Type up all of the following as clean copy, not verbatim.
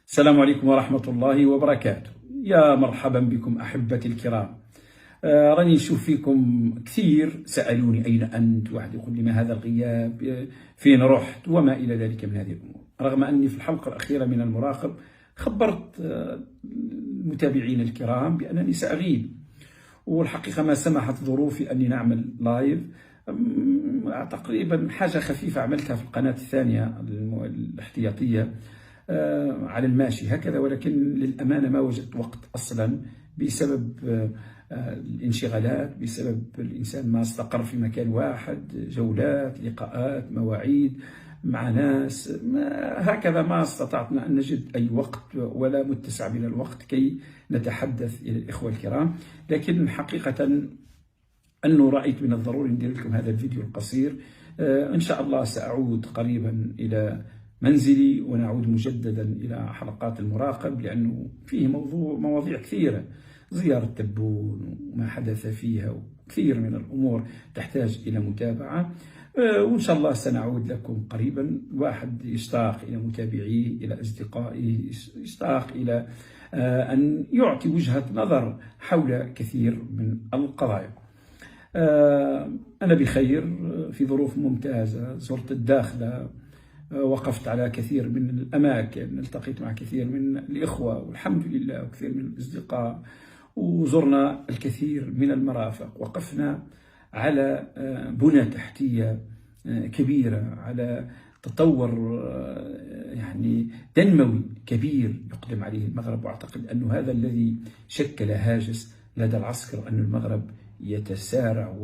السلام عليكم ورحمة الله وبركاته. يا مرحبا بكم أحبتي الكرام. راني نشوف فيكم كثير سألوني أين أنت، واحد يقول لي ما هذا الغياب، فين رحت وما إلى ذلك من هذه الأمور، رغم أني في الحلقة الأخيرة من المراقب خبرت المتابعين الكرام بأنني سأغيب، والحقيقة ما سمحت ظروفي أني نعمل لايف. تقريبا حاجة خفيفة عملتها في القناة الثانية الاحتياطية على الماشي هكذا، ولكن للأمانة ما وجدت وقت أصلا بسبب الانشغالات، بسبب الإنسان ما استقر في مكان واحد، جولات، لقاءات، مواعيد مع ناس، هكذا ما استطعنا أن نجد أي وقت ولا متسع من الوقت كي نتحدث إلى الإخوة الكرام. لكن حقيقة أنه رأيت من الضروري ندير لكم هذا الفيديو القصير. إن شاء الله سأعود قريبا إلى منزلي ونعود مجددا إلى حلقات المراقب، لأنه فيه مواضيع كثيرة، زيارة تبون وما حدث فيها، وكثير من الأمور تحتاج إلى متابعة. وإن شاء الله سنعود لكم قريبا. واحد يشتاق إلى متابعيه، إلى أصدقائه، يشتاق إلى أن يعطي وجهة نظر حول كثير من القضايا. أنا بخير، في ظروف ممتازة، زرت الداخلة، وقفت على كثير من الأماكن، التقيت مع كثير من الإخوة والحمد لله، وكثير من الأصدقاء، وزرنا الكثير من المرافق، وقفنا على بنى تحتية كبيرة، على تطور يعني تنموي كبير يقدم عليه المغرب. وأعتقد أن هذا الذي شكل هاجس لدى العسكر، أن المغرب يتسارع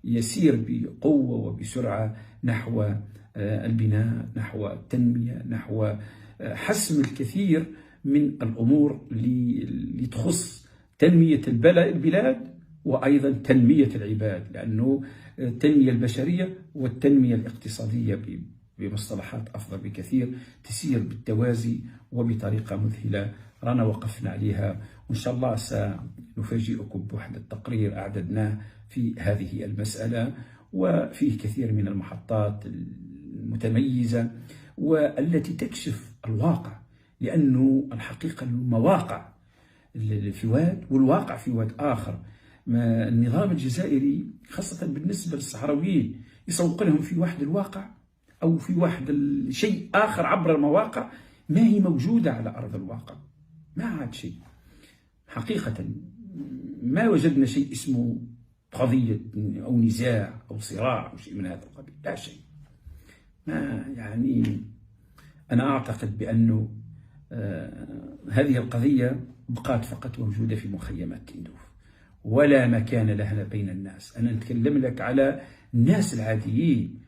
ويسير بقوة وبسرعة نحو البناء، نحو التنمية، نحو حسم الكثير من الأمور اللي تخص تنمية البلاد وأيضا تنمية العباد، لأنه التنمية البشرية والتنمية الاقتصادية بمصطلحات أفضل بكثير تسير بالتوازي وبطريقة مذهلة رانا وقفنا عليها. وإن شاء الله سنفاجئكم بواحد التقرير أعددناه في هذه المسألة، وفيه كثير من المحطات المتميزة والتي تكشف الواقع، لأنه الحقيقة المواقع في واد والواقع في واد آخر. النظام الجزائري خاصة بالنسبة للصحراويين يسوق لهم في واحد الواقع أو في واحد شيء آخر عبر المواقع ما هي موجودة على أرض الواقع، ما عاد شيء حقيقة. ما وجدنا شيء اسمه قضية أو نزاع أو صراع أو شيء من هذا القبيل، لا شيء. ما يعني أنا أعتقد بأنه هذه القضية بقات فقط موجودة في مخيمات تندوف، ولا مكان لها بين الناس. أنا أتكلم لك على الناس العاديين،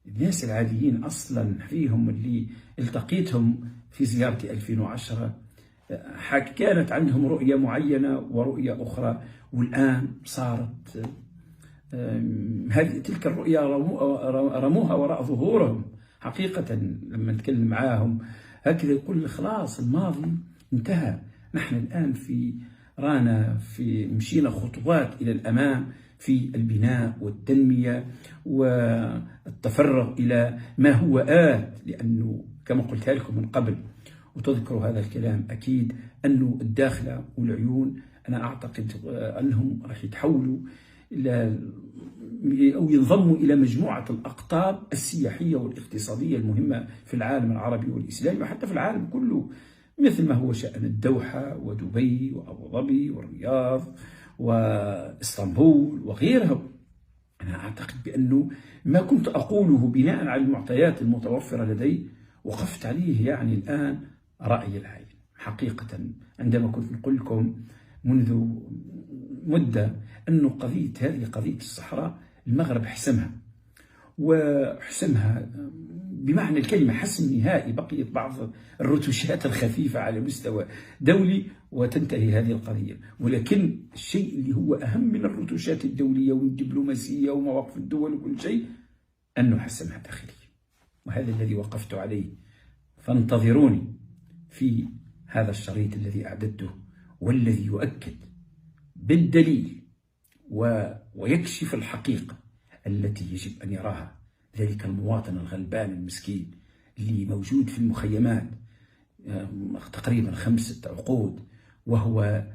الناس العاديين أصلا فيهم اللي التقيتهم في زيارتي 2010 كانت عندهم رؤية معينة ورؤية أخرى، والآن صارت هذه تلك الرؤية رموها وراء ظهورهم. حقيقة لما نتكلم معاهم هكذا يقول خلاص الماضي انتهى، نحن الآن مشينا خطوات إلى الأمام في البناء والتنمية والتفرغ إلى ما هو آت. لأنه كما قلت لكم من قبل وتذكروا هذا الكلام أكيد، أنه الداخلة والعيون أنا أعتقد أنهم راح يتحولوا إلى أو ينضموا إلى مجموعة الأقطاب السياحية والاقتصادية المهمة في العالم العربي والإسلامي وحتى في العالم كله، مثل ما هو شأن الدوحة ودبي وأبو ظبي والرياض وإسطنبول وغيرها. أنا أعتقد بأنه ما كنت أقوله بناء على المعطيات المتوفرة لدي وقفت عليه يعني الآن رأي العين. حقيقة عندما كنت نقول لكم منذ مدة أنه هذه قضية الصحراء المغرب حسمها، وحسمها بمعنى الكلمة حسم نهائي، بقيت بعض الرتوشات الخفيفة على مستوى دولي وتنتهي هذه القضية. ولكن الشيء اللي هو أهم من الرتوشات الدولية والدبلوماسية ومواقف الدول وكل شيء أنه حسمها داخليا، وهذا الذي وقفت عليه. فانتظروني في هذا الشريط الذي أعددته والذي يؤكد بالدليل ويكشف الحقيقة التي يجب أن يراها ذلك المواطن الغلبان المسكين اللي موجود في المخيمات، تقريبا 5 عقود، وهو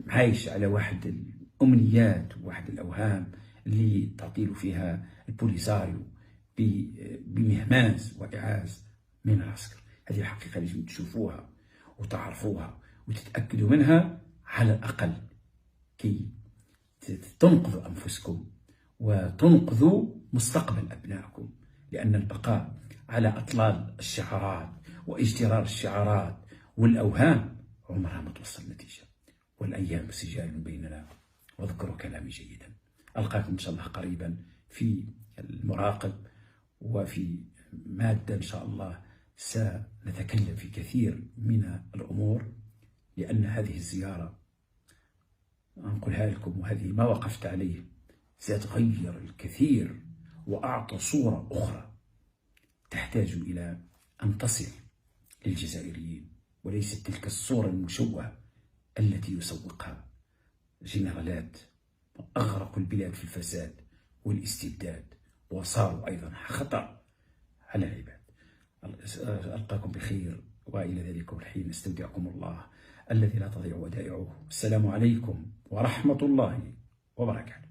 عايش على واحد الأمنيات وواحد الأوهام اللي تعطيله فيها البوليساريو بمهماز وإعاز من العسكر. هذه الحقيقة لازم تشوفوها وتعرفوها وتتأكدوا منها على الأقل، كي تنقذوا أنفسكم وتنقذوا مستقبل أبنائكم، لأن البقاء على أطلال الشعارات واجترار الشعارات والأوهام عمرها ما توصل نتيجة، والأيام سجال بيننا، واذكروا كلامي جيدا. ألقاكم إن شاء الله قريبا في المراقب، وفي مادة إن شاء الله سنتكلم في كثير من الأمور، لأن هذه الزيارة أنقلها لكم وهذه ما وقفت عليه ستغير الكثير وأعطى صورة أخرى تحتاج إلى أن تصل للجزائريين، وليست تلك الصورة المشوهة التي يسوقها جنرالات أغرقوا البلاد في الفساد والاستبداد، وصاروا أيضا خطر على العباد. ألقاكم بخير، وإلى ذلك الحين استودعكم الله الذي لا تضيع ودائعه. السلام عليكم ورحمة الله وبركاته.